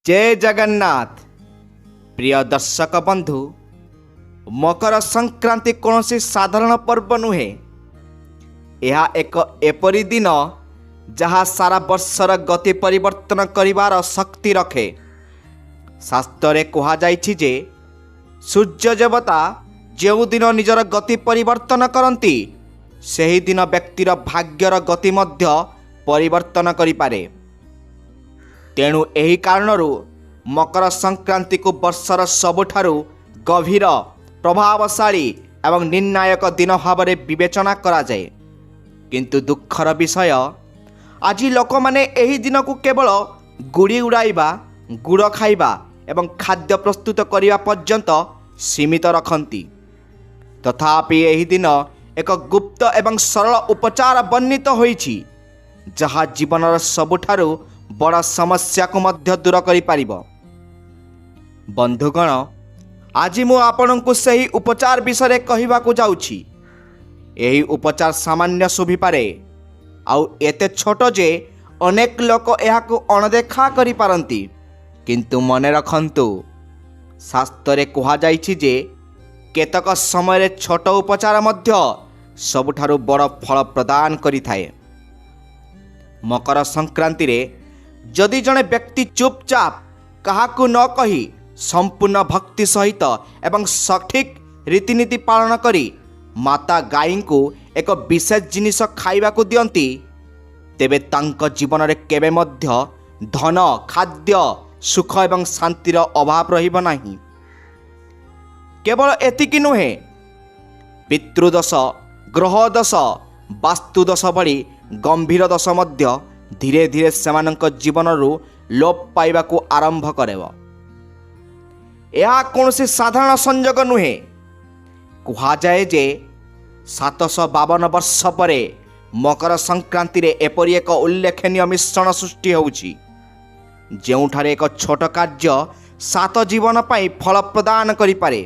जय जगन्नाथ। प्रिय दर्शक बंधु, मकर संक्रांति कौन साधारण पर्व नुहे। यह एक एपरी दिन जहाँ सारा वर्षर गति परिवर्तन करिवार शक्ति रखे। शास्त्र कहुଯାଇଛି जे सूर्य देवता जो दिन निजर गति परिवर्तन करती सही दिन व्यक्तिर भाग्यर गति मध्य परिवर्तन करिपारे। तेणु एही कारणरू मकर संक्रांति को वर्षर सबुठारु गभीर प्रभावशाली एवं निर्णायक दिन भाव विवेचना करा जाए। किंतु दुखर विषय आज लोक माने एही दिन को केवल गुड़ी उड़ाइबा, गुड़ खाइबा एवं खाद्य प्रस्तुत करने पर्यंत सीमित रखती। तथापि एही दिन एक गुप्त एवं सरल उपचार वर्णित होईछि जहाँ जीवनर सबुठारु बड़ समस्या को मध्य दूर करि पारिबो। बंधुगण, आज मु आपनकु सही उपचार विषय कहिबाकु जाउछि। एही उपचार सामान्य शुभी पारे आउ एते छोट जे अनेक लोक एहाकु अणदेखा करि पारंती। किंतु मने रखंतु, शास्त्रे कहा जाइछि जे केतक समय छोट उपचार मध्य सबुठारु बड़ फल प्रदान करिथाए। मकर संक्रांति रे जदि जड़े व्यक्ति चुपचाप काहाकु न कही संपूर्ण भक्ति सहित एवं सठिक रीतिनीति पालन करी माता गाई को एक विशेष जिनिस खाइबाकु दियंती, तेबे तांको जीवन रे केबे मध्य धन, खाद्य, सुख एवं शांतिर अभाव रहिबो नाही। केवल एतिकी नुहे, पितृदोष, ग्रहदोष, वास्तुदोष भली गंभीर दोष मध्य धीरे धीरे सेमानंक जीवनरू लोप पाइबाकु आरंभ करेब। यह कौन साधारण संयोग नुहे। कहुए जे 752 वर्ष परे मकर संक्रांति रे एपरी एक उल्लेखनीय मिश्रण सृष्टि होउछि, जेउठारे एक छोट कार्य 7 जीवन पाई फल प्रदान करिपारे।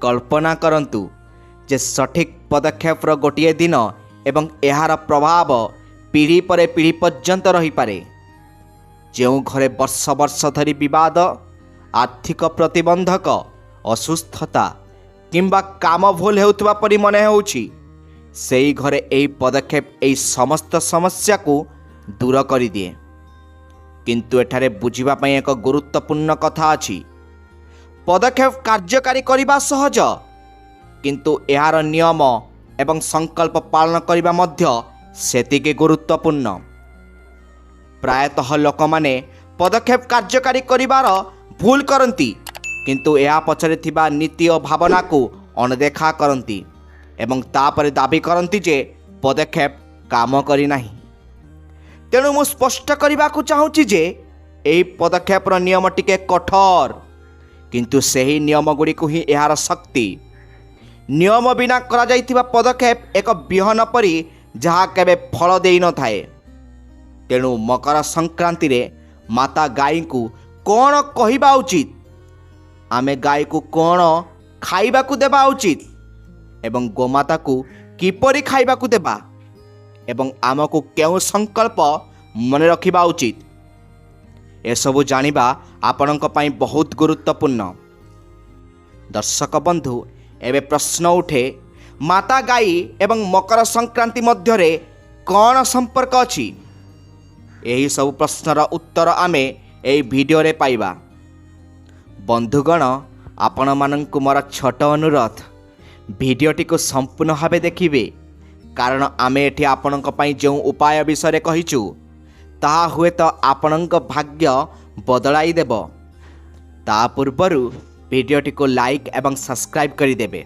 कल्पना करंतु जे सठिक पदक्षेपर गोटे दिन एवं एहार प्रभाव पीढ़ी पर पीढ़ी पर्यंत रही पारे। जो घरे वर्ष वर्ष धरी विवाद, आर्थिक प्रतिबंधक, असुस्थता किंबा काम भूल हेउतबा परि मने होउछि, सेई घरे एई पदक्षेप एई समस्त समस्या को दूर करि दिए। किंतु एठारे बुझिबा पई एक गुरुत्वपूर्ण कथा अछि। पदक्षेप कार्यकारी करिबा सहज, किंतु एहार नियम एवं संकल्प पालन करिबा मध्य सेतिके गुरुत्वपूर्ण। प्रायतः लोक माने पदक्षेप कार्यकारी करिबार भूल करती, किंतु यह पछरे थिबा नीति और भावना को अणदेखा करती एवं तापरे दाबी करती जे पदक्षेप काम करी नाही। तेणु मु स्पष्ट करबाकू चाहूँगी जे एही पदक्षेपर नियम टिके कठोर, किंतु सही नियम गुड़ी को ही यार शक्ति। नियम बिना करा जाइथिबा पदक्षेप एक बिहन परी जहाँ केबे फल देई न थाए। तेणु मकर संक्रांति रे माता गाई को कौन कहिबा उचित, आमे गाई को कौन खाइबा को देबा उचित एवं गोमाता को किपरि खाइबा को देबा एवं आमको केउ संकल्प मन रखिबा उचित, एसबु जानिबा आपणक पई बहुत गुरुत्वपूर्ण। दर्शक बंधु, एवं प्रश्न उठे, माता गाई एवं मकर संक्रांति मध्य रे कौन संपर्क अछि? यही सब प्रश्नर उत्तर आमे एई वीडियो रे पाइबा। बंधुगण, आपण माननकु मोर छोट अनुरोध, वीडियोटी को संपूर्ण भावे देखिबे, कारण आमे एठी आपणक पई जो उपाय विषय कहिचु ताहा हुए तो आपणक भाग्य बदलाई देब। ता पूर्वरु वीडियोटी को लाइक एवं सब्सक्राइब करि देबे।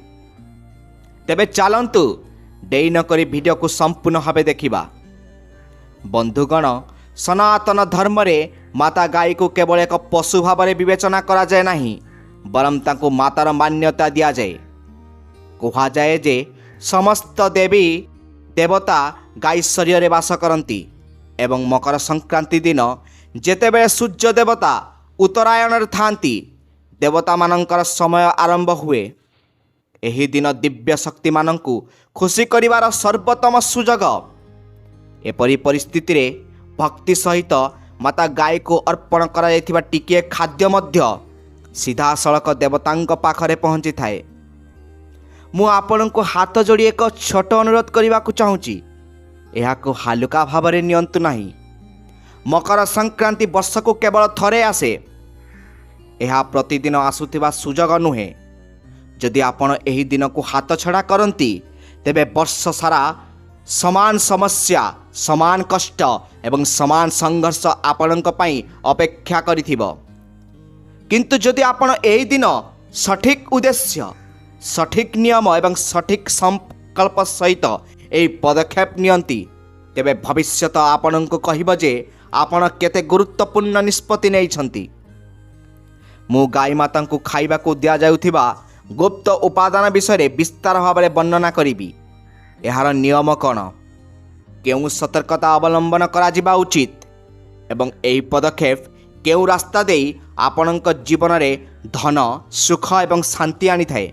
तेबे चलंतु देरी न करी वीडियो को संपूर्ण भावे देखिबा। बंधुगण, सनातन धर्म रे माता गाई को केवल एक पशु भाव में विवेचना करा जाए नहीं, बरम तांको मातार मान्यता दिया जाए। कहा जाए जे समस्त देवी देवता गाई शरीर रे वास करती एवं मकर संक्रांति दिन जेतेबेले सूर्य देवता उत्तरायण रे थांती, देवता मानकर समय आरंभ हुए। एही दिन दिव्य शक्ति मानंकु खुशी करिवार सर्वोत्तम सुजोग। एपरी परिस्थिति रे भक्ति सहित ମାତା ଗାଈକୁ ଅର୍ପଣ କରାଯାଇଥିବା ଟିକିଏ ଖାଦ୍ୟ ମଧ୍ୟ ସିଧାସଳଖ ଦେବତାଙ୍କ ପାଖରେ ପହଞ୍ଚିଥାଏ। ମୁଁ ଆପଣଙ୍କୁ ହାତ ଯୋଡ଼ି ଏକ ଛୋଟ ଅନୁରୋଧ କରିବାକୁ ଚାହୁଁଛି, ଏହାକୁ ହାଲୁକା ଭାବରେ ନିଅନ୍ତୁ ନାହିଁ। ମକର ସଂକ୍ରାନ୍ତି ବର୍ଷକୁ କେବଳ ଥରେ ଆସେ। ଏହା ପ୍ରତିଦିନ ଆସୁଥିବା ସୁଯୋଗ ନୁହେଁ। ଯଦି ଆପଣ ଏହି ଦିନକୁ ହାତଛଡ଼ା କରନ୍ତି, ତେବେ ବର୍ଷ ସାରା ସମାନ ସମସ୍ୟା, ସମାନ କଷ୍ଟ ଏବଂ ସମାନ ସଂଘର୍ଷ ଆପଣଙ୍କ ପାଇଁ ଅପେକ୍ଷା କରିଥିବ। କିନ୍ତୁ ଯଦି ଆପଣ ଏହି ଦିନ ସଠିକ୍ ଉଦ୍ଦେଶ୍ୟ, ସଠିକ୍ ନିୟମ ଏବଂ ସଠିକ୍ ସଂକଳ୍ପ ସହିତ ଏହି ପଦକ୍ଷେପ ନିଅନ୍ତି, ତେବେ ଭବିଷ୍ୟତ ଆପଣଙ୍କୁ କହିବ ଯେ ଆପଣ କେତେ ଗୁରୁତ୍ୱପୂର୍ଣ୍ଣ ନିଷ୍ପତ୍ତି ନେଇଛନ୍ତି। ମୁଁ ଗାଈମାତାଙ୍କୁ ଖାଇବାକୁ ଦିଆଯାଉଥିବା ଗୁପ୍ତ ଉପାଦାନ ବିଷୟରେ ବିସ୍ତାର ଭାବରେ ବର୍ଣ୍ଣନା କରିବି। ଏହାର ନିୟମ କ'ଣ, କେଉଁ ସତର୍କତା ଅବଲମ୍ବନ କରାଯିବା ଉଚିତ ଏବଂ ଏହି ପଦକ୍ଷେପ କେଉଁ ରାସ୍ତା ଦେଇ ଆପଣଙ୍କ ଜୀବନରେ ଧନ, ସୁଖ ଏବଂ ଶାନ୍ତି ଆଣିଥାଏ।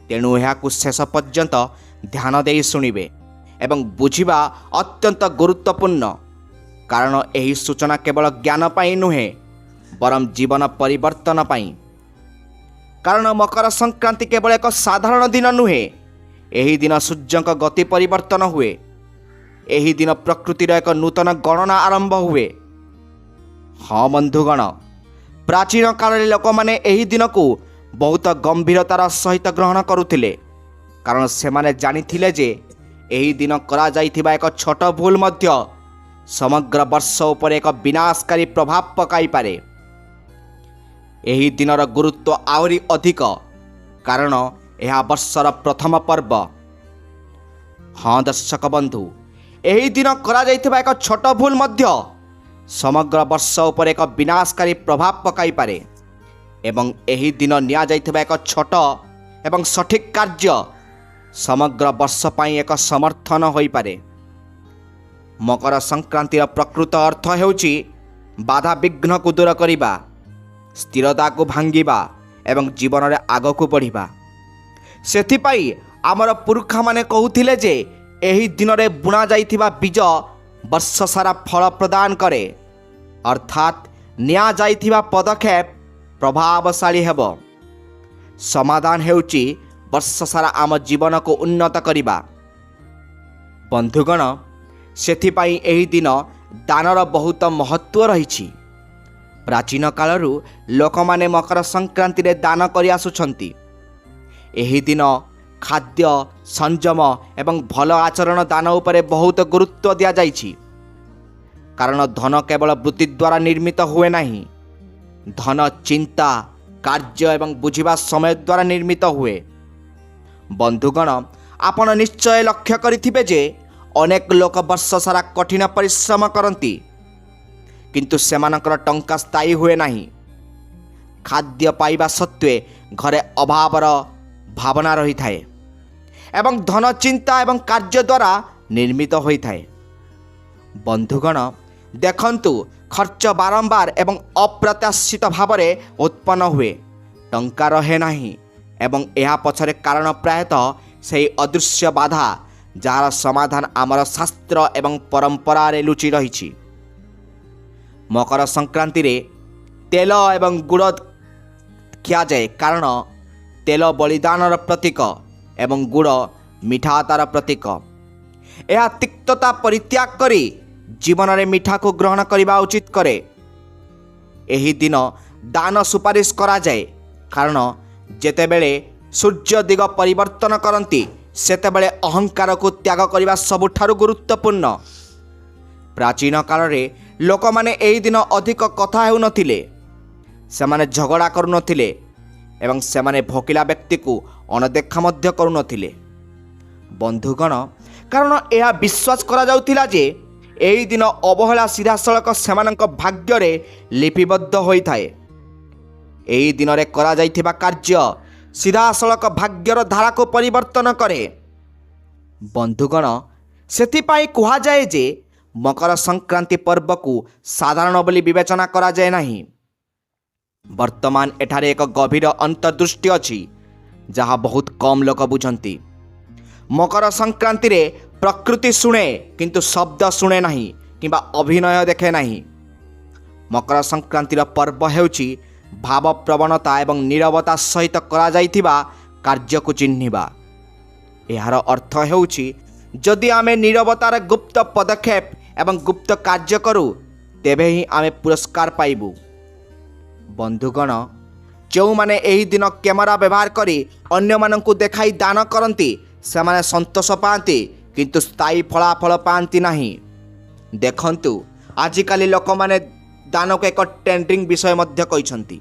ତେଣୁ ଏହାକୁ ଶେଷ ପର୍ଯ୍ୟନ୍ତ ଧ୍ୟାନ ଦେଇ ଶୁଣିବେ ଏବଂ ବୁଝିବା ଅତ୍ୟନ୍ତ ଗୁରୁତ୍ୱପୂର୍ଣ୍ଣ, କାରଣ ଏହି ସୂଚନା କେବଳ ଜ୍ଞାନ ପାଇଁ ନୁହେଁ, ବରଂ ଜୀବନ ପରିବର୍ତ୍ତନ ପାଇଁ। କାରଣ ମକର ସଂକ୍ରାନ୍ତି କେବଳ ଏକ ସାଧାରଣ ଦିନ ନୁହେଁ। ଏହି ଦିନ ସୂର୍ଯ୍ୟଙ୍କ ଗତି ପରିବର୍ତ୍ତନ ହୁଏ। ଏହି ଦିନ ପ୍ରକୃତିର ଏକ ନୂତନ ଗଣନା ଆରମ୍ଭ ହୁଏ। ହଁ ବନ୍ଧୁଗଣ, ପ୍ରାଚୀନ କାଳରେ ଲୋକମାନେ ଏହି ଦିନକୁ ବହୁତ ଗମ୍ଭୀରତାର ସହିତ ଗ୍ରହଣ କରୁଥିଲେ, କାରଣ ସେମାନେ ଜାଣିଥିଲେ ଯେ ଏହି ଦିନ କରାଯାଇଥିବା ଏକ ଛୋଟ ଭୁଲ ମଧ୍ୟ ସମଗ୍ର ବର୍ଷ ଉପରେ ଏକ ବିନାଶକାରୀ ପ୍ରଭାବ ପକାଇପାରେ। ଏହି ଦିନର ଗୁରୁତ୍ୱ ଆହୁରି ଅଧିକ, କାରଣ ଏହା ବର୍ଷର ପ୍ରଥମ ପର୍ବ। ହଁ ଦର୍ଶକ ବନ୍ଧୁ, ଏହି ଦିନ କରାଯାଇଥିବା ଏକ ଛୋଟ ଭୁଲ ମଧ୍ୟ ସମଗ୍ର ବର୍ଷ ଉପରେ ଏକ ବିନାଶକାରୀ ପ୍ରଭାବ ପକାଇପାରେ ଏବଂ ଏହି ଦିନ ନିଆଯାଇଥିବା ଏକ ଛୋଟ ଏବଂ ସଠିକ୍ କାର୍ଯ୍ୟ ସମଗ୍ର ବର୍ଷ ପାଇଁ ଏକ ସମର୍ଥନ ହୋଇପାରେ। ମକର ସଂକ୍ରାନ୍ତିର ପ୍ରକୃତ ଅର୍ଥ ହେଉଛି ବାଧାବିଘ୍ନକୁ ଦୂର କରିବା, ସ୍ଥିରତାକୁ ଭାଙ୍ଗିବା ଏବଂ ଜୀବନରେ ଆଗକୁ ବଢ଼ିବା। ସେଥିପାଇଁ ଆମର ପୁରୁଷମାନେ କହୁଥିଲେ ଯେ ଏହି ଦିନରେ ବୁଣା ଯାଇଥିବା ବୀଜ ବର୍ଷ ସାରା ଫଳ ପ୍ରଦାନ କରେ, ଅର୍ଥାତ୍ ନିଆଯାଇଥିବା ପଦକ୍ଷେପ ପ୍ରଭାବଶାଳୀ ହେବ। ସମାଧାନ ହେଉଛି ବର୍ଷ ସାରା ଆମ ଜୀବନକୁ ଉନ୍ନତ କରିବା। ବନ୍ଧୁଗଣ, ସେଥିପାଇଁ ଏହି ଦିନ ଦାନର ବହୁତ ମହତ୍ତ୍ୱ ରହିଛି। ପ୍ରାଚୀନ କାଳରୁ ଲୋକମାନେ ମକର ସଂକ୍ରାନ୍ତିରେ ଦାନ କରି ଆସୁଛନ୍ତି। ଏହି ଦିନ ଖାଦ୍ୟ, ସଂଯମ ଏବଂ ଭଲ ଆଚରଣ ଦାନ ଉପରେ ବହୁତ ଗୁରୁତ୍ୱ ଦିଆଯାଇଛି। କାରଣ ଧନ କେବଳ ବୃତ୍ତି ଦ୍ୱାରା ନିର୍ମିତ ହୁଏ ନାହିଁ। ଧନ ଚିନ୍ତା, କାର୍ଯ୍ୟ ଏବଂ ବୁଝିବା ସମୟ ଦ୍ୱାରା ନିର୍ମିତ ହୁଏ। ବନ୍ଧୁଗଣ, ଆପଣ ନିଶ୍ଚୟ ଲକ୍ଷ୍ୟ କରିଥିବେ ଯେ ଅନେକ ଲୋକ ବର୍ଷ ସାରା କଠିନ ପରିଶ୍ରମ କରନ୍ତି, କିନ୍ତୁ ସେମାନଙ୍କର ଟଙ୍କା ସ୍ଥାୟୀ ହୁଏ ନାହିଁ। ଖାଦ୍ୟ ପାଇବା ସତ୍ତ୍ୱେ ଘରେ ଅଭାବର ଭାବନା ରହିଥାଏ ଏବଂ ଧନ ଚିନ୍ତା ଏବଂ କାର୍ଯ୍ୟ ଦ୍ୱାରା ନିର୍ମିତ ହୋଇଥାଏ। ବନ୍ଧୁଗଣ, ଦେଖନ୍ତୁ, ଖର୍ଚ୍ଚ ବାରମ୍ବାର ଏବଂ ଅପ୍ରତ୍ୟାଶିତ ଭାବରେ ଉତ୍ପନ୍ନ ହୁଏ। ଟଙ୍କା ରହେ ନାହିଁ ଏବଂ ଏହା ପଛରେ କାରଣ ପ୍ରାୟତଃ ସେହି ଅଦୃଶ୍ୟ ବାଧା ଯାହାର ସମାଧାନ ଆମର ଶାସ୍ତ୍ର ଏବଂ ପରମ୍ପରାରେ ଲୁଚି ରହିଛି। ମକର ସଂକ୍ରାନ୍ତିରେ ତେଲ ଏବଂ ଗୁଡ଼ ଖିଆଯାଏ, କାରଣ ତେଲ ବଳିଦାନର ପ୍ରତୀକ ଏବଂ ଗୁଡ଼ ମିଠାତାର ପ୍ରତୀକ। ଏହା ତିକ୍ତତା ପରିତ୍ୟାଗ କରି ଜୀବନରେ ମିଠାକୁ ଗ୍ରହଣ କରିବା ଉଚିତ କରେ। ଏହି ଦିନ ଦାନ ସୁପାରିଶ କରାଯାଏ, କାରଣ ଯେତେବେଳେ ସୂର୍ଯ୍ୟ ଦିଗ ପରିବର୍ତ୍ତନ କରନ୍ତି, ସେତେବେଳେ ଅହଙ୍କାରକୁ ତ୍ୟାଗ କରିବା ସବୁଠାରୁ ଗୁରୁତ୍ୱପୂର୍ଣ୍ଣ। ପ୍ରାଚୀନ କାଳରେ ଲୋକମାନେ ଏହି ଦିନ ଅଧିକ କଥା ହେଉନଥିଲେ, ସେମାନେ ଝଗଡ଼ା କରୁନଥିଲେ ଏବଂ ସେମାନେ ଭୋକିଲା ବ୍ୟକ୍ତିକୁ ଅଣଦେଖା ମଧ୍ୟ କରୁନଥିଲେ। ବନ୍ଧୁଗଣ, କାରଣ ଏହା ବିଶ୍ୱାସ କରାଯାଉଥିଲା ଯେ ଏହି ଦିନ ଅବହେଳା ସିଧାସଳଖ ସେମାନଙ୍କ ଭାଗ୍ୟରେ ଲିପିବଦ୍ଧ ହୋଇଥାଏ। ଏହି ଦିନରେ କରାଯାଇଥିବା କାର୍ଯ୍ୟ ସିଧାସଳଖ ଭାଗ୍ୟର ଧାରାକୁ ପରିବର୍ତ୍ତନ କରେ। ବନ୍ଧୁଗଣ, ସେଥିପାଇଁ କୁହାଯାଏ ଯେ ମକର ସଂକ୍ରାନ୍ତି ପର୍ବକୁ ସାଧାରଣ ବୋଲି ବିବେଚନା କରାଯାଏ ନାହିଁ। ବର୍ତ୍ତମାନ ଏଠାରେ ଏକ ଗଭୀର ଅନ୍ତର୍ଦୃଷ୍ଟି ଅଛି, ଯାହା ବହୁତ କମ୍ ଲୋକ ବୁଝନ୍ତି। ମକର ସଂକ୍ରାନ୍ତିରେ ପ୍ରକୃତି ଶୁଣେ, କିନ୍ତୁ ଶବ୍ଦ ଶୁଣେ ନାହିଁ କିମ୍ବା ଅଭିନୟ ଦେଖେ ନାହିଁ। ମକର ସଂକ୍ରାନ୍ତିର ପର୍ବ ହେଉଛି ଭାବପ୍ରବଣତା ଏବଂ ନୀରବତା ସହିତ କରାଯାଇଥିବା କାର୍ଯ୍ୟକୁ ଚିହ୍ନିବା। ଏହାର ଅର୍ଥ ହେଉଛି ଯଦି ଆମେ ନୀରବତାର ଗୁପ୍ତ ପଦକ୍ଷେପ ଏବଂ ଗୁପ୍ତ କାର୍ଯ୍ୟ କରୁ ତେବେ ହିଁ ଆମେ ପୁରସ୍କାର ପାଇବୁ। ବନ୍ଧୁଗଣ, ଯେଉଁମାନେ ଏହି ଦିନ କ୍ୟାମେରା ବ୍ୟବହାର କରି ଅନ୍ୟମାନଙ୍କୁ ଦେଖାଇ ଦାନ କରନ୍ତି ସେମାନେ ସନ୍ତୋଷ ପାଆନ୍ତି, କିନ୍ତୁ ସ୍ଥାୟୀ ଫଳାଫଳ ପାଆନ୍ତି ନାହିଁ। ଦେଖନ୍ତୁ, ଆଜିକାଲି ଲୋକମାନେ ଦାନକୁ ଏକ ଟ୍ରେଣ୍ଡିଂ ବିଷୟ ମଧ୍ୟ କହିଛନ୍ତି।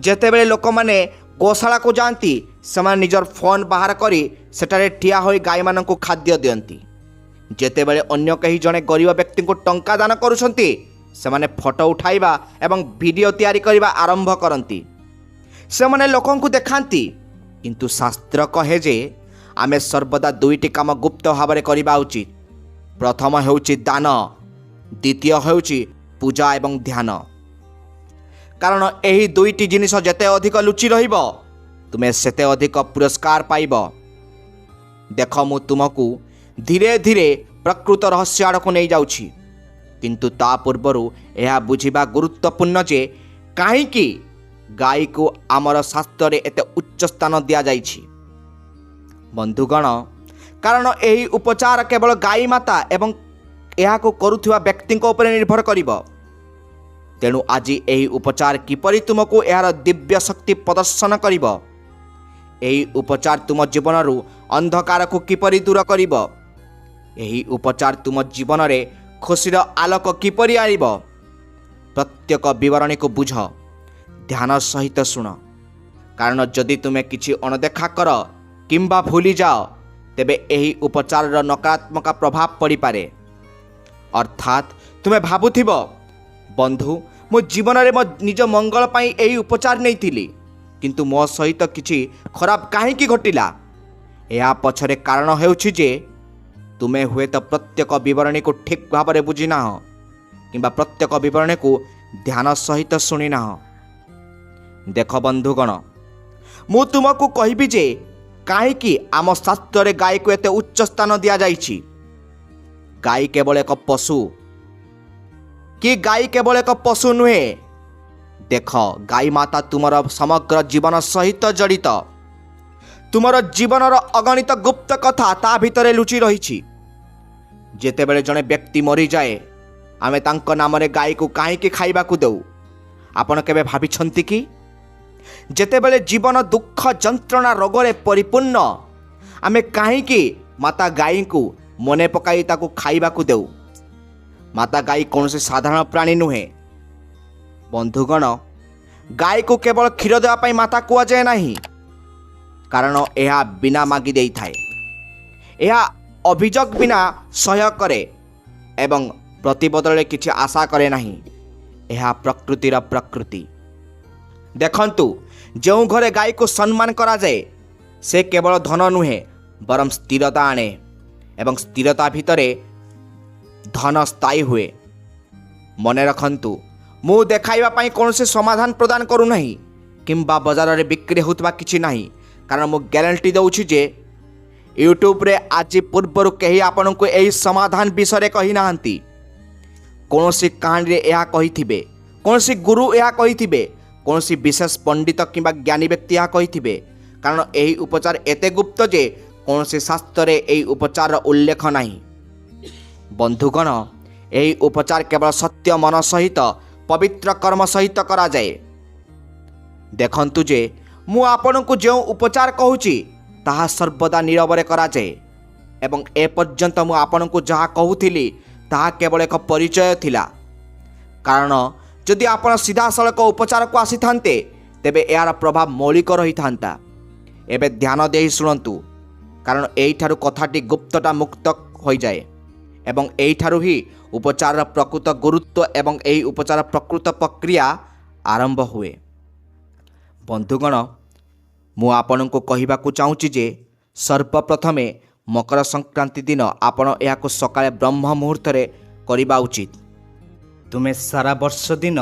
ଯେତେବେଳେ ଲୋକମାନେ ଗୋଶାଳାକୁ ଯାଆନ୍ତି ସେମାନେ ନିଜର ଫୋନ୍ ବାହାର କରି ସେଠାରେ ଠିଆ ହୋଇ ଗାଈମାନଙ୍କୁ ଖାଦ୍ୟ ଦିଅନ୍ତି। ଯେତେବେଳେ ଅନ୍ୟ କେହି ଜଣେ ଗରିବ ବ୍ୟକ୍ତିଙ୍କୁ ଟଙ୍କା ଦାନ କରୁଛନ୍ତି ସେମାନେ ଫଟୋ ଉଠାଇବା ଏବଂ ଭିଡ଼ିଓ ତିଆରି କରିବା ଆରମ୍ଭ କରନ୍ତି। ସେମାନେ ଲୋକଙ୍କୁ ଦେଖାନ୍ତି, କିନ୍ତୁ ଶାସ୍ତ୍ର କହେ ଯେ ଆମେ ସର୍ବଦା ଦୁଇଟି କାମ ଗୁପ୍ତ ଭାବରେ କରିବା ଉଚିତ। ପ୍ରଥମ ହେଉଛି ଦାନ, ଦ୍ୱିତୀୟ ହେଉଛି ପୂଜା ଏବଂ ଧ୍ୟାନ। କାରଣ ଏହି ଦୁଇଟି ଜିନିଷ ଯେତେ ଅଧିକ ଲୁଚି ରହିବ ତୁମେ ସେତେ ଅଧିକ ପୁରସ୍କାର ପାଇବ। ଦେଖ, ମୁଁ ତୁମକୁ ଧୀରେ ଧୀରେ ପ୍ରକୃତ ରହସ୍ୟ ଆଡ଼କୁ ନେଇଯାଉଛି, କିନ୍ତୁ ତା ପୂର୍ବରୁ ଏହା ବୁଝିବା ଗୁରୁତ୍ୱପୂର୍ଣ୍ଣ ଯେ କାହିଁକି ଗାଈକୁ ଆମର ଶାସ୍ତ୍ରରେ ଏତେ ଉଚ୍ଚ ସ୍ଥାନ ଦିଆଯାଇଛି। ବନ୍ଧୁଗଣ, କାରଣ ଏହି ଉପଚାର କେବଳ ଗାଈ ମାତା ଏବଂ ଏହାକୁ କରୁଥିବା ବ୍ୟକ୍ତିଙ୍କ ଉପରେ ନିର୍ଭର କରିବ। ତେଣୁ ଆଜି ଏହି ଉପଚାର କିପରି ତୁମକୁ ଏହାର ଦିବ୍ୟ ଶକ୍ତି ପ୍ରଦର୍ଶନ କରିବ, ଏହି ଉପଚାର ତୁମ ଜୀବନରୁ ଅନ୍ଧକାରକୁ କିପରି ଦୂର କରିବ, ଏହି ଉପଚାର ତୁମ ଜୀବନରେ ଖୁସିର ଆଲୋକ କିପରି ଆଣିବ, ପ୍ରତ୍ୟେକ ବିବରଣୀକୁ ବୁଝ, ଧ୍ୟାନ ସହିତ ଶୁଣ। କାରଣ ଯଦି ତୁମେ କିଛି ଅଣଦେଖା କର କିମ୍ବା ଭୁଲିଯାଅ ତେବେ ଏହି ଉପଚାରର ନକାରାତ୍ମକ ପ୍ରଭାବ ପଡ଼ିପାରେ। ଅର୍ଥାତ୍ ତୁମେ ଭାବୁଥିବ, ବନ୍ଧୁ, ମୋ ଜୀବନରେ ମୋ ନିଜ ମଙ୍ଗଳ ପାଇଁ ଏହି ଉପଚାର ନେଇଥିଲି, କିନ୍ତୁ ମୋ ସହିତ କିଛି ଖରାପ କାହିଁକି ଘଟିଲା? ଏହା ପଛରେ କାରଣ ହେଉଛି ଯେ ତୁମେ ହୁଏତ ପ୍ରତ୍ୟେକ ବିବରଣୀକୁ ଠିକ୍ ଭାବରେ ବୁଝିନାହଁ କିମ୍ବା ପ୍ରତ୍ୟେକ ବିବରଣୀକୁ ଧ୍ୟାନ ସହିତ ଶୁଣିନାହଁ। ଦେଖ ବନ୍ଧୁଗଣ, ମୁଁ ତୁମକୁ କହିବି ଯେ କାହିଁକି ଆମ ଶାସ୍ତ୍ରରେ ଗାଈକୁ ଏତେ ଉଚ୍ଚ ସ୍ଥାନ ଦିଆଯାଇଛି। ଗାଈ କେବଳ ଏକ ପଶୁ କି ଗାଈ କେବଳ ଏକ ପଶୁ ନୁହେଁ। ଦେଖ, ଗାଈ ମାତା ତୁମର ସମଗ୍ର ଜୀବନ ସହିତ ଜଡ଼ିତ। ତୁମର ଜୀବନର ଅଗଣିତ ଗୁପ୍ତ କଥା ତା ଭିତରେ ଲୁଚି ରହିଛି। ଯେତେବେଳେ ଜଣେ ବ୍ୟକ୍ତି ମରିଯାଏ ଆମେ ତାଙ୍କ ନାମରେ ଗାଈକୁ କାହିଁକି ଖାଇବାକୁ ଦେଉ? ଆପଣ କେବେ ଭାବିଛନ୍ତି କି? ଯେତେବେଳେ ଜୀବନ ଦୁଃଖ, ଯନ୍ତ୍ରଣା, ରୋଗରେ ପରିପୂର୍ଣ୍ଣ ଆମେ କାହିଁକି ମାତା ଗାଈଙ୍କୁ ମନେ ପକାଇ ତାକୁ ଖାଇବାକୁ ଦେଉ? ମାତା ଗାଈ କୌଣସି ସାଧାରଣ ପ୍ରାଣୀ ନୁହେଁ। ବନ୍ଧୁଗଣ, ଗାଈକୁ କେବଳ କ୍ଷୀର ଦେବା ପାଇଁ ମାତା କୁହାଯାଏ ନାହିଁ, କାରଣ ଏହା ବିନା ମାଗି ଦେଇଥାଏ। ଏହା ଅଭିଯୋଗ ବିନା ସହ୍ୟ କରେ ଏବଂ ପ୍ରତିବଦଳରେ କିଛି ଆଶା କରେ ନାହିଁ। ଏହା ପ୍ରକୃତିର ପ୍ରକୃତି। ଦେଖନ୍ତୁ, ଯେଉଁ ଘରେ ଗାଈକୁ ସମ୍ମାନ କରାଯାଏ ସେ କେବଳ ଧନ ନୁହେଁ ବରଂ ସ୍ଥିରତା ଆଣେ ଏବଂ ସ୍ଥିରତା ଭିତରେ ଧନ ସ୍ଥାୟୀ ହୁଏ। ମନେ ରଖନ୍ତୁ, ମୁଁ ଦେଖାଇବା ପାଇଁ କୌଣସି ସମାଧାନ ପ୍ରଦାନ କରୁନାହିଁ କିମ୍ବା ବଜାରରେ ବିକ୍ରି ହେଉଥିବା କିଛି ନାହିଁ, କାରଣ ମୁଁ ଗ୍ୟାରେଣ୍ଟି ଦେଉଛି ଯେ ୟୁଟ୍ୟୁବରେ ଆଜି ପୂର୍ବରୁ କେହି ଆପଣଙ୍କୁ ଏହି ସମାଧାନ ବିଷୟରେ କହିନାହାନ୍ତି। କୌଣସି କାହାଣୀରେ ଏହା କହିଥିବେ, କୌଣସି ଗୁରୁ ଏହା କହିଥିବେ, କୌଣସି ବିଶେଷ ପଣ୍ଡିତ କିମ୍ବା ଜ୍ଞାନୀ ବ୍ୟକ୍ତି ଏହା କହିଥିବେ, କାରଣ ଏହି ଉପଚାର ଏତେ ଗୁପ୍ତ ଯେ କୌଣସି ଶାସ୍ତ୍ରରେ ଏହି ଉପଚାରର ଉଲ୍ଲେଖ ନାହିଁ। ବନ୍ଧୁଗଣ, ଏହି ଉପଚାର କେବଳ ସତ୍ୟ ମନ ସହିତ ପବିତ୍ର କର୍ମ ସହିତ କରାଯାଏ। ଦେଖନ୍ତୁ ଯେ ମୁଁ ଆପଣଙ୍କୁ ଯେଉଁ ଉପଚାର କହୁଛି ତାହା ସର୍ବଦା ନୀରବରେ କରାଯାଏ ଏବଂ ଏପର୍ଯ୍ୟନ୍ତ ମୁଁ ଆପଣଙ୍କୁ ଯାହା କହୁଥିଲି ତାହା କେବଳ ଏକ ପରିଚୟ ଥିଲା। କାରଣ ଯଦି ଆପଣ ସିଧାସଳଖ ଉପଚାରକୁ ଆସିଥାନ୍ତେ ତେବେ ଏହାର ପ୍ରଭାବ ମୌଳିକ ରହିଥାନ୍ତା। ଏବେ ଧ୍ୟାନ ଦେଇ ଶୁଣନ୍ତୁ, କାରଣ ଏଇଠାରୁ କଥାଟି ଗୁପ୍ତଟା ମୁକ୍ତ ହୋଇଯାଏ ଏବଂ ଏଇଠାରୁ ହିଁ ଉପଚାରର ପ୍ରକୃତ ଗୁରୁତ୍ୱ ଏବଂ ଏହି ଉପଚାର ପ୍ରକୃତ ପ୍ରକ୍ରିୟା ଆରମ୍ଭ ହୁଏ। ବନ୍ଧୁଗଣ, ମୁଁ ଆପଣଙ୍କୁ କହିବାକୁ ଚାହୁଁଛି ଯେ ସର୍ବପ୍ରଥମେ ମକର ସଂକ୍ରାନ୍ତି ଦିନ ଆପଣ ଏହାକୁ ସକାଳେ ବ୍ରହ୍ମ ମୁହୂର୍ତ୍ତରେ କରିବା ଉଚିତ। ତୁମେ ସାରା ବର୍ଷ ଦିନ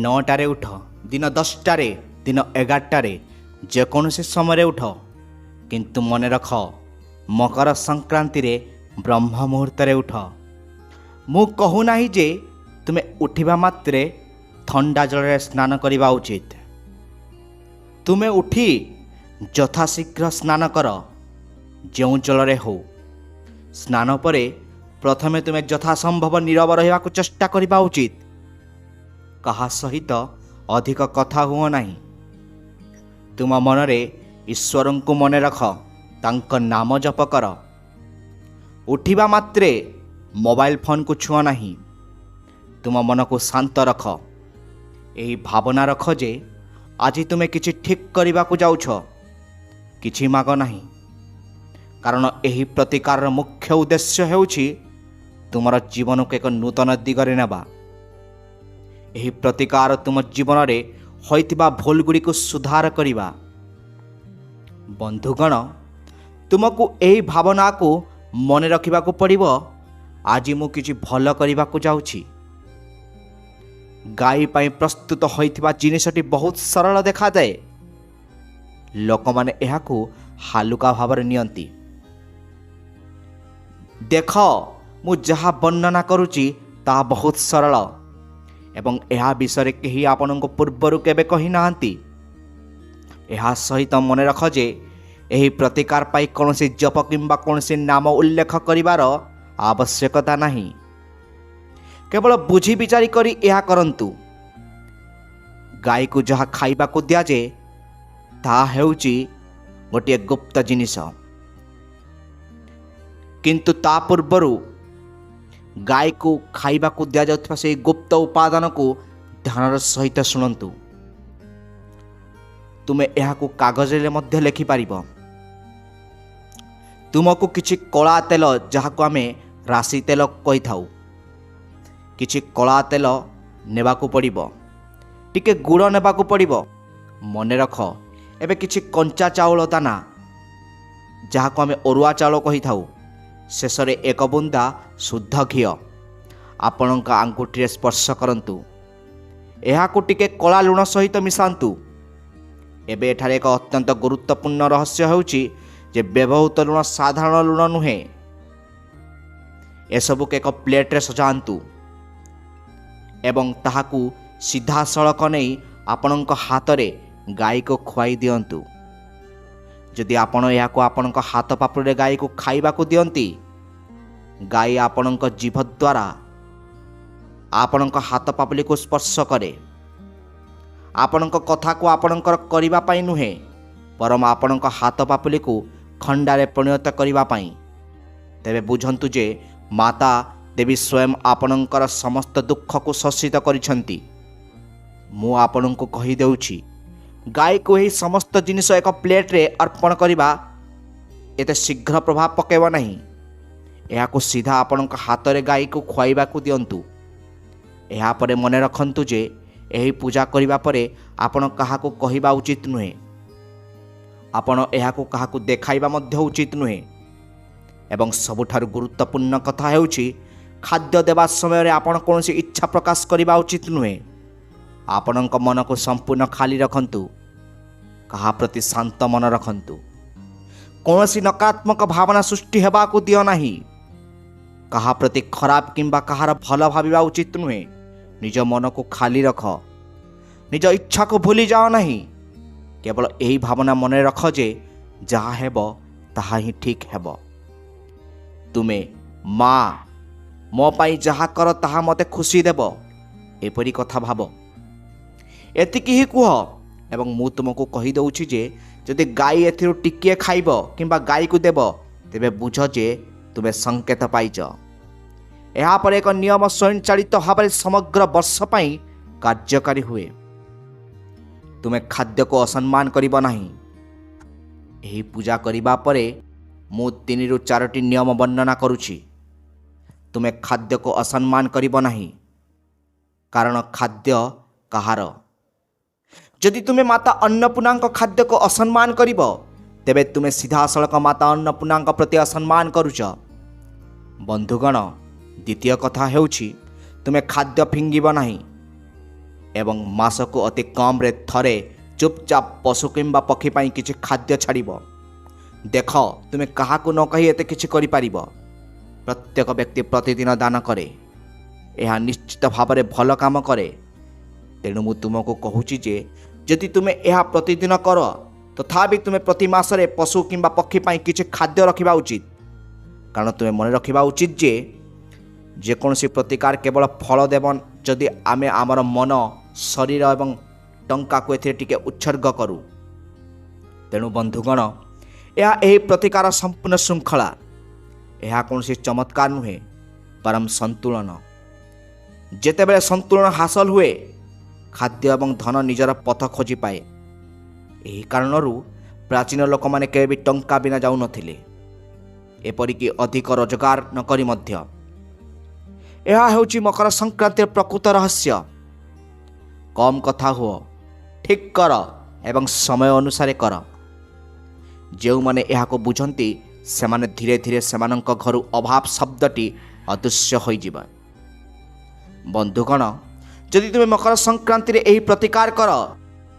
9ଟାରେ ଉଠ, ଦିନ 10ଟାରେ, ଦିନ 11ଟାରେ, ଯେକୌଣସି ସମୟରେ ଉଠ, କିନ୍ତୁ ମନେ ରଖ ମକର ସଂକ୍ରାନ୍ତିରେ ବ୍ରହ୍ମ ମୁହୂର୍ତ୍ତରେ ଉଠ। ମୁଁ କହୁନାହିଁ ଯେ ତୁମେ ଉଠିବା ମାତ୍ରେ ଥଣ୍ଡା ଜଳରେ ସ୍ନାନ କରିବା ଉଚିତ। ତୁମେ ଉଠି ଯଥାଶୀଘ୍ର ସ୍ନାନ କର, ଯେଉଁ ଜଳରେ ହେଉ। ସ୍ନାନ ପରେ ପ୍ରଥମେ ତୁମେ ଯଥାସମ୍ଭବ ନୀରବ ରହିବାକୁ ଚେଷ୍ଟା କରିବା ଉଚିତ। କାହା ସହିତ ଅଧିକ କଥା ହୁଅ ନାହିଁ। ତୁମ ମନରେ ଈଶ୍ୱରଙ୍କୁ ମନେ ରଖ, ତାଙ୍କ ନାମ ଜପ କର। ଉଠିବା ମାତ୍ରେ ମୋବାଇଲ ଫୋନକୁ ଛୁଅ ନାହିଁ। ତୁମ ମନକୁ ଶାନ୍ତ ରଖ। ଏହି ଭାବନା ରଖ ଯେ ଆଜି ତୁମେ କିଛି ଠିକ୍ କରିବାକୁ ଯାଉଛ। କିଛି ମାଗ ନାହିଁ, କାରଣ ଏହି ପ୍ରତିକାରର ମୁଖ୍ୟ ଉଦ୍ଦେଶ୍ୟ ହେଉଛି ତୁମର ଜୀବନକୁ ଏକ ନୂତନ ଦିଗରେ ନେବା। ଏହି ପ୍ରତିକାର ତୁମ ଜୀବନରେ ହୋଇଥିବା ଭୁଲଗୁଡ଼ିକୁ ସୁଧାର କରିବା। ବନ୍ଧୁଗଣ, ତୁମକୁ ଏହି ଭାବନାକୁ ମନେ ରଖିବାକୁ ପଡ଼ିବ, ଆଜି ମୁଁ କିଛି ଭଲ କରିବାକୁ ଯାଉଛି। ଗାଈ ପାଇଁ ପ୍ରସ୍ତୁତ ହୋଇଥିବା ଜିନିଷଟି ବହୁତ ସରଳ ଦେଖାଯାଏ। ଲୋକମାନେ ଏହାକୁ ହାଲୁକା ଭାବରେ ନିଅନ୍ତି। ଦେଖ, ମୁଁ ଯାହା ବର୍ଣ୍ଣନା କରୁଛି ତାହା ବହୁତ ସରଳ ଏବଂ ଏହା ବିଷୟରେ କେହି ଆପଣଙ୍କୁ ପୂର୍ବରୁ କେବେ କହିନାହାନ୍ତି। ଏହା ସହିତ ମନେ ରଖ ଯେ ଏହି ପ୍ରତିକାର ପାଇଁ କୌଣସି ଜପ କିମ୍ବା କୌଣସି ନାମ ଉଲ୍ଲେଖ କରିବାର ଆବଶ୍ୟକତା ନାହିଁ। କେବଳ ବୁଝି ବିଚାରି କରି ଏହା କରନ୍ତୁ। ଗାଈକୁ ଯାହା ଖାଇବାକୁ ଦିଆଯାଏ ତାହା ହେଉଛି ଗୋଟିଏ ଗୁପ୍ତ ଜିନିଷ, କିନ୍ତୁ ତା ପୂର୍ବରୁ ଗାଈକୁ ଖାଇବାକୁ ଦିଆଯାଉଥିବା ସେହି ଗୁପ୍ତ ଉପାଦାନକୁ ଧ୍ୟାନର ସହିତ ଶୁଣନ୍ତୁ। ତୁମେ ଏହାକୁ କାଗଜରେ ମଧ୍ୟ ଲେଖିପାରିବ। ତୁମକୁ କିଛି କଳା ତେଲ, ଯାହାକୁ ଆମେ ରାଶି ତେଲ କହିଥାଉ, କିଛି କଳା ତେଲ ନେବାକୁ ପଡ଼ିବ। ଟିକେ ଗୁଡ଼ ନେବାକୁ ପଡ଼ିବ। ମନେ ରଖ, ଏବେ କିଛି କଞ୍ଚା ଚାଉଳ ଦାନା, ଯାହାକୁ ଆମେ ଅରୁଆ ଚାଉଳ କହିଥାଉ, ଶେଷରେ ଏକ ବୁନ୍ଦା ଶୁଦ୍ଧ ଘିଅ ଆପଣଙ୍କ ଆଙ୍ଗୁଠିରେ ସ୍ପର୍ଶ କରନ୍ତୁ। ଏହାକୁ ଟିକେ କଳା ଲୁଣ ସହିତ ମିଶାନ୍ତୁ। ଏବେ ଏଠାରେ ଏକ ଅତ୍ୟନ୍ତ ଗୁରୁତ୍ୱପୂର୍ଣ୍ଣ ରହସ୍ୟ ହେଉଛି ଯେ ବ୍ୟବହୃତ ଲୁଣ ସାଧାରଣ ଲୁଣ ନୁହେଁ। ଏସବୁକୁ ଏକ ପ୍ଲେଟ୍ରେ ସଜାନ୍ତୁ ଏବଂ ତାହାକୁ ସିଧାସଳଖ ନେଇ ଆପଣଙ୍କ ହାତରେ ଗାଈକୁ ଖୁଆଇ ଦିଅନ୍ତୁ। ଯଦି ଆପଣ ଏହାକୁ ଆପଣଙ୍କ ହାତ ପାପୁଲିରେ ଗାଈକୁ ଖାଇବାକୁ ଦିଅନ୍ତି, ଗାଈ ଆପଣଙ୍କ ଜିଭ ଦ୍ୱାରା ଆପଣଙ୍କ ହାତ ପାପୁଲିକୁ ସ୍ପର୍ଶ କରେ। ଆପଣଙ୍କ କଥାକୁ ଆପଣଙ୍କର କରିବା ପାଇଁ ନୁହେଁ, ବରଂ ଆପଣଙ୍କ ହାତ ପାପୁଲିକୁ ଖଣ୍ଡାରେ ପରିଣତ କରିବା ପାଇଁ। ତେବେ ବୁଝନ୍ତୁ ଯେ ମାତା ଦେବୀ ସ୍ୱୟଂ ଆପଣଙ୍କର ସମସ୍ତ ଦୁଃଖକୁ ଶୋଷିତ କରିଛନ୍ତି। ମୁଁ ଆପଣଙ୍କୁ କହିଦେଉଛି, ଗାଈକୁ ଏହି ସମସ୍ତ ଜିନିଷ ଏକ ପ୍ଲେଟ୍ରେ ଅର୍ପଣ କରିବା ଏତେ ଶୀଘ୍ର ପ୍ରଭାବ ପକାଇବ ନାହିଁ। ଏହାକୁ ସିଧା ଆପଣଙ୍କ ହାତରେ ଗାଈକୁ ଖୁଆଇବାକୁ ଦିଅନ୍ତୁ। ଏହାପରେ ମନେ ରଖନ୍ତୁ ଯେ ଏହି ପୂଜା କରିବା ପରେ ଆପଣ କାହାକୁ କହିବା ଉଚିତ ନୁହେଁ। ଆପଣ ଏହାକୁ କାହାକୁ ଦେଖାଇବା ମଧ୍ୟ ଉଚିତ ନୁହେଁ। ଏବଂ ସବୁଠାରୁ ଗୁରୁତ୍ୱପୂର୍ଣ୍ଣ କଥା ହେଉଛି, ଖାଦ୍ୟ ଦେବା ସମୟରେ ଆପଣ କୌଣସି ଇଚ୍ଛା ପ୍ରକାଶ କରିବା ଉଚିତ ନୁହେଁ। ଆପଣଙ୍କ ମନକୁ ସମ୍ପୂର୍ଣ୍ଣ ଖାଲି ରଖନ୍ତୁ। କାହା ପ୍ରତି ଶାନ୍ତ ମନ ରଖନ୍ତୁ। କୌଣସି ନକାରାତ୍ମକ ଭାବନା ସୃଷ୍ଟି ହେବାକୁ ଦିଅ ନାହିଁ। କାହା ପ୍ରତି ଖରାପ କିମ୍ବା କାହାର ଭଲ ଭାବିବା ଉଚିତ ନୁହେଁ। ନିଜ ମନକୁ ଖାଲି ରଖ। ନିଜ ଇଚ୍ଛାକୁ ଭୁଲି ଯାଅ ନାହିଁ। କେବଳ ଏହି ଭାବନା ମନେ ରଖ ଯେ ଯାହା ହେବ ତାହା ହିଁ ଠିକ୍ ହେବ। ତୁମେ ମା, ମୋ ପାଇଁ ଯାହା କର ତାହା ମୋତେ ଖୁସି ଦେବ, ଏପରି କଥା ଭାବ। ଏତିକି ହିଁ କୁହ ଏବଂ ମୁଁ ତୁମକୁ କହିଦେଉଛି ଯେ ଯଦି ଗାଈ ଏଥିରୁ ଟିକିଏ ଖାଇବ କିମ୍ବା ଗାଈକୁ ଦେବ, ତେବେ ବୁଝ ଯେ ତୁମେ ସଂକେତ ପାଇଛ। ଏହାପରେ ଏକ ନିୟମ ସ୍ୱୟଂଚାଳିତ ଭାବରେ ସମଗ୍ର ବର୍ଷ ପାଇଁ କାର୍ଯ୍ୟକାରୀ ହୁଏ। ତୁମେ ଖାଦ୍ୟକୁ ଅସମ୍ମାନ କରିବ ନାହିଁ। ଏହି ପୂଜା କରିବା ପରେ ମୁଁ 3 ରୁ 4ଟି ନିୟମ ବର୍ଣ୍ଣନା କରୁଛି। ତୁମେ ଖାଦ୍ୟକୁ ଅସମ୍ମାନ କରିବ ନାହିଁ, କାରଣ ଖାଦ୍ୟ କାହାର। ଯଦି ତୁମେ ମାତା ଅନ୍ନପୂର୍ଣ୍ଣାଙ୍କ ଖାଦ୍ୟକୁ ଅସମ୍ମାନ କରିବ, ତେବେ ତୁମେ ସିଧାସଳଖ ମାତା ଅନ୍ନପୂର୍ଣ୍ଣାଙ୍କ ପ୍ରତି ଅସମ୍ମାନ କରୁଛ। ବନ୍ଧୁଗଣ, ଦ୍ୱିତୀୟ କଥା ହେଉଛି ତୁମେ ଖାଦ୍ୟ ଫିଙ୍ଗିବ ନାହିଁ ଏବଂ ମାସକୁ ଅତି କମ୍ରେ ଥରେ ଚୁପଚାପ ପଶୁ କିମ୍ବା ପକ୍ଷୀ ପାଇଁ କିଛି ଖାଦ୍ୟ ଛାଡ଼ିବ। ଦେଖ, ତୁମେ କାହାକୁ ନ କହି ଏତେ କିଛି କରିପାରିବ। ପ୍ରତ୍ୟେକ ବ୍ୟକ୍ତି ପ୍ରତିଦିନ ଦାନ କରେ। ଏହା ନିଶ୍ଚିତ ଭାବରେ ଭଲ କାମ କରେ। ତେଣୁ ମୁଁ ତୁମକୁ କହୁଛି ଯେ ଯଦି ତୁମେ ଏହା ପ୍ରତିଦିନ କର ତଥାପି ତୁମେ ପ୍ରତି ମାସରେ ପଶୁ କିମ୍ବା ପକ୍ଷୀ ପାଇଁ କିଛି ଖାଦ୍ୟ ରଖିବା ଉଚିତ। କାରଣ ତୁମେ ମନେ ରଖିବା ଉଚିତ ଯେ ଯେକୌଣସି ପ୍ରତିକାର କେବଳ ଫଳ ଦେବ ଯଦି ଆମେ ଆମର ମନ, ଶରୀର ଏବଂ ଟଙ୍କାକୁ ଏଥିରେ ଟିକେ ଉତ୍ସର୍ଗ କରୁ। ତେଣୁ ବନ୍ଧୁଗଣ, ଏହି ପ୍ରତିକାର ସମ୍ପୂର୍ଣ୍ଣ ଶୃଙ୍ଖଳା। ଏହା କୌଣସି ଚମତ୍କାର ନୁହେଁ, ବରଂ ସନ୍ତୁଳନ। ଯେତେବେଳେ ସନ୍ତୁଳନ ହାସଲ ହୁଏ, ଖାଦ୍ୟ ଏବଂ ଧନ ନିଜର ପଥ ଖୋଜି ପାଏ। ଏହି କାରଣରୁ ପ୍ରାଚୀନ ଲୋକମାନେ କେବେ ବି ଟଙ୍କା ବିନା ଯାଉନଥିଲେ, ଏପରିକି ଅଧିକ ରୋଜଗାର ନ କରି ମଧ୍ୟ। ଏହା ହେଉଛି ମକର ସଂକ୍ରାନ୍ତିର ପ୍ରକୃତ ରହସ୍ୟ। କମ୍ କଥା ହୁଅ, ଠିକ୍ କର ଏବଂ ସମୟ ଅନୁସାରେ କର। ଯେଉଁମାନେ ଏହାକୁ ବୁଝନ୍ତି ସେମାନେ ଧୀରେ ଧୀରେ ସେମାନଙ୍କ ଘରୁ ଅଭାବ ଶବ୍ଦଟି ଅଦୃଶ୍ୟ ହୋଇଯିବ। ବନ୍ଧୁଗଣ, ଯଦି ତୁମେ ମକର ସଂକ୍ରାନ୍ତିରେ ଏହି ପ୍ରତିକାର କର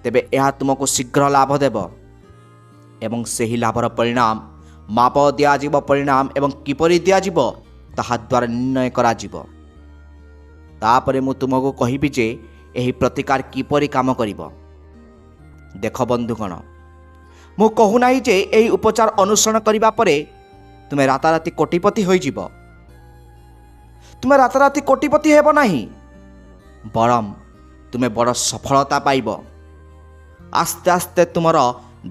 ତେବେ ଏହା ତୁମକୁ ଶୀଘ୍ର ଲାଭ ଦେବ ଏବଂ ସେହି ଲାଭର ପରିଣାମ ମାପ ଦିଆଯିବ। ପରିଣାମ ଏବଂ କିପରି ଦିଆଯିବ ତାହା ଦ୍ୱାରା ନିର୍ଣ୍ଣୟ କରାଯିବ। ତାପରେ ମୁଁ ତୁମକୁ କହିବି ଯେ ଏହି ପ୍ରତିକାର କିପରି କାମ କରିବ। ଦେଖ ବନ୍ଧୁଗଣ, ମୁଁ କହୁନାହିଁ ଯେ ଏହି ଉପଚାର ଅନୁସରଣ କରିବା ପରେ ତୁମେ ରାତାରାତି କୋଟିପତି ହୋଇଯିବ। ତୁମେ ରାତାରାତି କୋଟିପତି ହେବ ନାହିଁ, ବରଂ ତୁମେ ବଡ଼ ସଫଳତା ପାଇବ। ଆସ୍ତେ ଆସ୍ତେ ତୁମର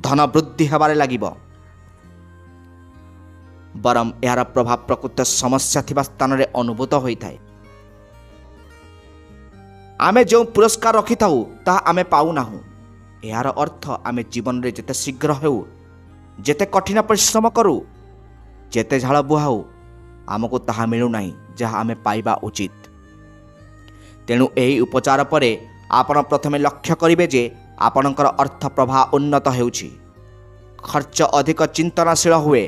ଧନ ବୃଦ୍ଧି ହେବାରେ ଲାଗିବ। ବରଂ ଏହାର ପ୍ରଭାବ ପ୍ରକୃତ ସମସ୍ୟା ଥିବା ସ୍ଥାନରେ ଅନୁଭୂତ ହୋଇଥାଏ। ଆମେ ଯେଉଁ ପୁରସ୍କାର ରଖିଥାଉ ତାହା ଆମେ ପାଉନାହୁଁ। ଏହାର ଅର୍ଥ ଆମେ ଜୀବନରେ ଯେତେ ଶୀଘ୍ର ହେଉ, ଯେତେ କଠିନ ପରିଶ୍ରମ କରୁ, ଯେତେ ଝାଳ ବୁହାଉ, ଆମକୁ ତାହା ମିଳୁନାହିଁ ଯାହା ଆମେ ପାଇବା ଉଚିତ। ତେଣୁ ଏହି ଉପଚାର ପରେ ଆପଣ ପ୍ରଥମେ ଲକ୍ଷ୍ୟ କରିବେ ଯେ ଆପଣଙ୍କର ଅର୍ଥ ପ୍ରବାହ ଉନ୍ନତ ହେଉଛି, ଖର୍ଚ୍ଚ ଅଧିକ ଚିନ୍ତନଶୀଳ ହୁଏ,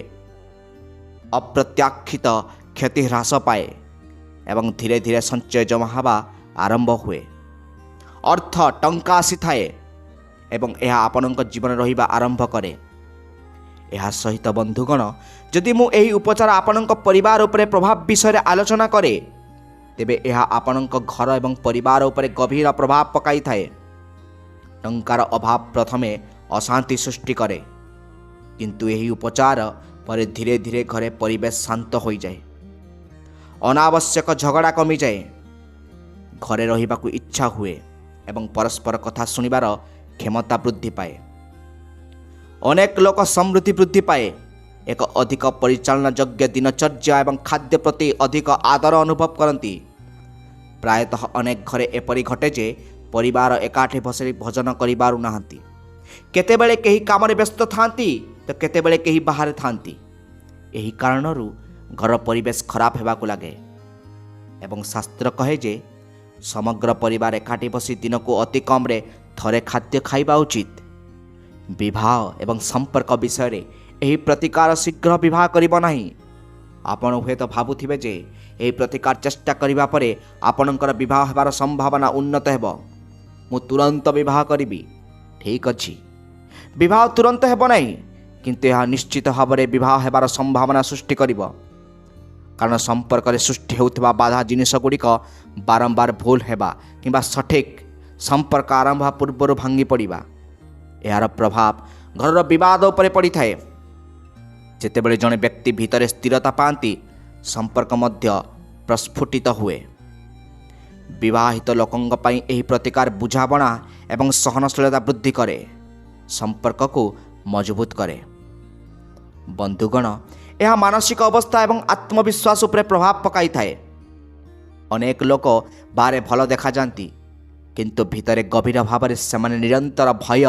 ଅପ୍ରତ୍ୟାଖିତ କ୍ଷତି ହ୍ରାସ ପାଏ ଏବଂ ଧୀରେ ଧୀରେ ସଞ୍ଚୟ ଜମା ହେବା ଆରମ୍ଭ ହୁଏ। ଅର୍ଥ ଟଙ୍କା ଆସିଥାଏ ଏବଂ ଏହା ଆପଣଙ୍କ ଜୀବନରେ ରହିବା ଆରମ୍ଭ କରେ। ଏହା ସହିତ ବନ୍ଧୁଗଣ, ଯଦି ମୁଁ ଏହି ଉପଚାର ଆପଣଙ୍କ ପରିବାର ଉପରେ ପ୍ରଭାବ ବିଷୟରେ ଆଲୋଚନା କରେ ତେବେ ଏହା ଆପଣଙ୍କ ଘର ଏବଂ ପରିବାର ଉପରେ ଗଭୀର ପ୍ରଭାବ ପକାଇଥାଏ। ଟଙ୍କାର ଅଭାବ ପ୍ରଥମେ ଅଶାନ୍ତି ସୃଷ୍ଟି କରେ, କିନ୍ତୁ ଏହି ଉପଚାର ପରେ ଧୀରେ ଧୀରେ ଘରେ ପରିବେଶ ଶାନ୍ତ ହୋଇଯାଏ। ଅନାବଶ୍ୟକ ଝଗଡ଼ା କମିଯାଏ, ଘରେ ରହିବାକୁ ଇଚ୍ଛା ହୁଏ ଏବଂ ପରସ୍ପର କଥା ଶୁଣିବାର କ୍ଷମତା ବୃଦ୍ଧି ପାଏ। ଅନେକ ଲୋକ ସମୃଦ୍ଧି ବୃଦ୍ଧି ପାଏ, ଏକ ଅଧିକ ପରିଚାଳନା ଯୋଗ୍ୟ ଦିନଚର୍ଯ୍ୟା ଏବଂ ଖାଦ୍ୟ ପ୍ରତି ଅଧିକ ଆଦର ଅନୁଭବ କରନ୍ତି। ପ୍ରାୟତଃ ଅନେକ ଘରେ ଏପରି ଘଟେ ଯେ ପରିବାର ଏକାଠି ବସି ଭୋଜନ କରିପାରୁନାହାନ୍ତି। କେତେବେଳେ କେହି କାମରେ ବ୍ୟସ୍ତ ଥାନ୍ତି ତ କେତେବେଳେ କେହି ବାହାରେ ଥାନ୍ତି। ଏହି କାରଣରୁ ଘର ପରିବେଶ ଖରାପ ହେବାକୁ ଲାଗେ ଏବଂ ଶାସ୍ତ୍ର କହେ ଯେ ସମଗ୍ର ପରିବାର ଏକାଠି ବସି ଦିନକୁ ଅତି କମ୍ରେ ଥରେ ଖାଦ୍ୟ ଖାଇବା ଉଚିତ। ବିବାହ ଏବଂ ସମ୍ପର୍କ ବିଷୟରେ ଏହି ପ୍ରତିକାର ଶୀଘ୍ର ବିବାହ କରିବ ନାହିଁ। ଆପଣ ହୁଏତ ଭାବୁଥିବେ ଯେ ଏହି ପ୍ରତିକାର ଚେଷ୍ଟା କରିବା ପରେ ଆପଣଙ୍କର ବିବାହ ହେବାର ସମ୍ଭାବନା ଉନ୍ନତ ହେବ। ମୁଁ ତୁରନ୍ତ ବିବାହ କରିବି। ଠିକ୍ ଅଛି, ବିବାହ ତୁରନ୍ତ ହେବ ନାହିଁ, କିନ୍ତୁ ଏହା ନିଶ୍ଚିତ ଭାବରେ ବିବାହ ହେବାର ସମ୍ଭାବନା ସୃଷ୍ଟି କରିବ। କାରଣ ସମ୍ପର୍କରେ ସୃଷ୍ଟି ହେଉଥିବା ବାଧା ଜିନିଷଗୁଡ଼ିକ ବାରମ୍ବାର ଭୁଲ ହେବା କିମ୍ବା ସଠିକ୍ ସମ୍ପର୍କ ଆରମ୍ଭ ପୂର୍ବରୁ ଭାଙ୍ଗି ପଡ଼ିବା, ଏହାର ପ୍ରଭାବ ଘରର ବିବାଦ ଉପରେ ପଡ଼ିଥାଏ। ଯେତେବେଳେ ଜଣେ ବ୍ୟକ୍ତି ଭିତରେ ସ୍ଥିରତା ପାଆନ୍ତି, ସମ୍ପର୍କ ମଧ୍ୟ ପ୍ରସ୍ଫୁଟିତ ହୁଏ। ବିବାହିତ ଲୋକଙ୍କ ପାଇଁ ଏହି ପ୍ରତିକାର ବୁଝାମଣା ଏବଂ ସହନଶୀଳତା ବୃଦ୍ଧି କରେ, ସମ୍ପର୍କକୁ ମଜବୁତ କରେ। ବନ୍ଧୁଗଣ, ଏହା ମାନସିକ ଅବସ୍ଥା ଏବଂ ଆତ୍ମବିଶ୍ୱାସ ଉପରେ ପ୍ରଭାବ ପକାଇଥାଏ। ଅନେକ ଲୋକ ବାହାରେ ଭଲ ଦେଖାଯାଆନ୍ତି, କିନ୍ତୁ ଭିତରେ ଗଭୀର ଭାବରେ ସେମାନେ ନିରନ୍ତର ଭୟ,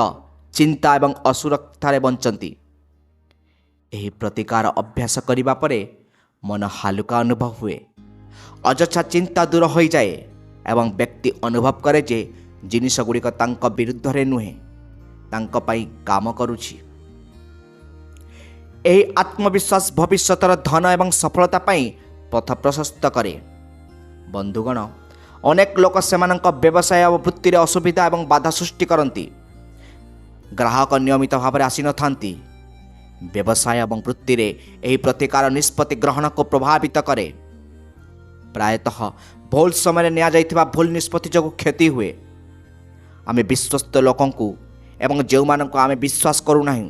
ଚିନ୍ତା ଏବଂ ଅସୁରକ୍ଷାରେ ବଞ୍ଚନ୍ତି। ଏହି ପ୍ରତିକାର ଅଭ୍ୟାସ କରିବା ପରେ ମନ ହାଲୁକା ଅନୁଭବ ହୁଏ, ଅଯଥା ଚିନ୍ତା ଦୂର ହୋଇଯାଏ ଏବଂ ବ୍ୟକ୍ତି ଅନୁଭବ କରେ ଯେ ଜିନିଷଗୁଡ଼ିକ ତାଙ୍କ ବିରୁଦ୍ଧରେ ନୁହେଁ, ତାଙ୍କ ପାଇଁ କାମ କରୁଛି। ଏହି ଆତ୍ମବିଶ୍ୱାସ ଭବିଷ୍ୟତର ଧନ ଏବଂ ସଫଳତା ପାଇଁ ପଥ ପ୍ରଶସ୍ତ କରେ। ବନ୍ଧୁଗଣ, ଅନେକ ଲୋକ ସେମାନଙ୍କ ବ୍ୟବସାୟ ଓ ବୃତ୍ତିରେ ଅସୁବିଧା ଏବଂ ବାଧା ସୃଷ୍ଟି କରନ୍ତି। ଗ୍ରାହକ ନିୟମିତ ଭାବରେ ଆସିନଥାନ୍ତି। ବ୍ୟବସାୟ ଏବଂ ବୃତ୍ତିରେ ଏହି ପ୍ରତିକାର ନିଷ୍ପତ୍ତି ଗ୍ରହଣକୁ ପ୍ରଭାବିତ କରେ। ପ୍ରାୟତଃ ଭୁଲ ସମୟରେ ନିଆଯାଇଥିବା ଭୁଲ ନିଷ୍ପତ୍ତି ଯୋଗୁଁ କ୍ଷତି ହୁଏ। ଆମେ ବିଶ୍ୱସ୍ତ ଲୋକଙ୍କୁ ଏବଂ ଯେଉଁମାନଙ୍କୁ ଆମେ ବିଶ୍ୱାସ କରୁନାହିଁ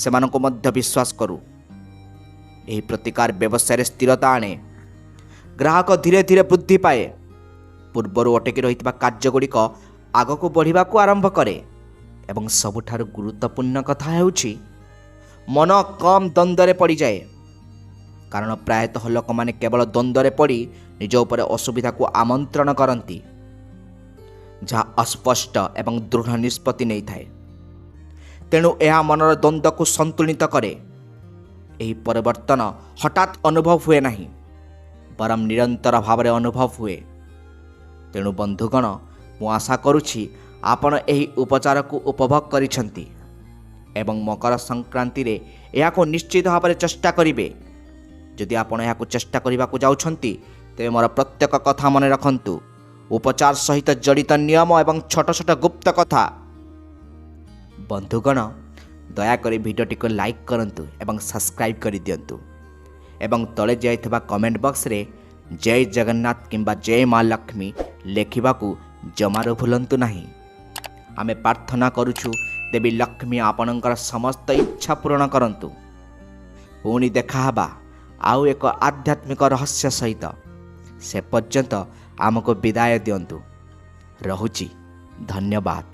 ସେମାନଙ୍କୁ ମଧ୍ୟ ବିଶ୍ୱାସ କରୁ। ଏହି ପ୍ରତିକାର ବ୍ୟବସାୟରେ ସ୍ଥିରତା ଆଣେ। ଗ୍ରାହକ ଧୀରେ ଧୀରେ ବୃଦ୍ଧି ପାଏ। ପୂର୍ବରୁ ଅଟକି ରହିଥିବା କାର୍ଯ୍ୟଗୁଡ଼ିକ ଆଗକୁ ବଢ଼ିବାକୁ ଆରମ୍ଭ କରେ। ଏବଂ ସବୁଠାରୁ ଗୁରୁତ୍ୱପୂର୍ଣ୍ଣ କଥା ହେଉଛି ମନ କମ୍ ଦ୍ୱନ୍ଦ୍ୱରେ ପଡ଼ିଯାଏ। କାରଣ ପ୍ରାୟତଃ ଲୋକମାନେ କେବଳ ଦ୍ୱନ୍ଦ୍ୱରେ ପଡ଼ି ନିଜ ଉପରେ ଅସୁବିଧାକୁ ଆମନ୍ତ୍ରଣ କରନ୍ତି, ଯାହା ଅସ୍ପଷ୍ଟ ଏବଂ ଦୃଢ଼ ନିଷ୍ପତ୍ତି ନେଇଥାଏ। ତେଣୁ ଏହା ମନର ଦ୍ୱନ୍ଦ୍ୱକୁ ସନ୍ତୁଳିତ କରେ। ଏହି ପରିବର୍ତ୍ତନ ହଠାତ୍ ଅନୁଭବ ହୁଏ ନାହିଁ, ବରଂ ନିରନ୍ତର ଭାବରେ ଅନୁଭବ ହୁଏ। ତେଣୁ ବନ୍ଧୁଗଣ, ମୁଁ ଆଶା କରୁଛି ଆପଣ ଏହି ଉପଚାରକୁ ଉପଭୋଗ କରିଛନ୍ତି ଏବଂ ମକର ସଂକ୍ରାନ୍ତିରେ ଏହାକୁ ନିଶ୍ଚିତ ଭାବରେ ଚେଷ୍ଟା କରିବେ। ଯଦି ଆପଣ ଏହାକୁ ଚେଷ୍ଟା କରିବାକୁ ଯାଉଛନ୍ତି ତେବେ ମୋର ପ୍ରତ୍ୟେକ କଥା ମନେ ରଖନ୍ତୁ। ଉପଚାର ସହିତ ଜଡ଼ିତ ନିୟମ ଏବଂ ଛୋଟ ଛୋଟ ଗୁପ୍ତ କଥା। ବନ୍ଧୁଗଣ, ଦୟାକରି ଭିଡ଼ିଓଟିକୁ ଲାଇକ୍ କରନ୍ତୁ ଏବଂ ସବସ୍କ୍ରାଇବ୍ କରିଦିଅନ୍ତୁ ଏବଂ ତଳେ ଯାଇଥିବା କମେଣ୍ଟ ବକ୍ସରେ ଜୟ ଜଗନ୍ନାଥ କିମ୍ବା ଜୟ ମା ଲକ୍ଷ୍ମୀ ଲେଖିବାକୁ ଜମାରୁ ଭୁଲନ୍ତୁ ନାହିଁ। ଆମେ ପ୍ରାର୍ଥନା କରୁଛୁ ଦେବୀ ଲକ୍ଷ୍ମୀ ଆପଣଙ୍କର ସମସ୍ତ ଇଚ୍ଛା ପୂରଣ କରନ୍ତୁ। ପୁଣି ଦେଖାହେବା ଆଉ ଏକ ଆଧ୍ୟାତ୍ମିକ ରହସ୍ୟ ସହିତ। ସେ ପର୍ଯ୍ୟନ୍ତ ଆମକୁ ବିଦାୟ ଦିଅନ୍ତୁ। ରହୁଛି। ଧନ୍ୟବାଦ।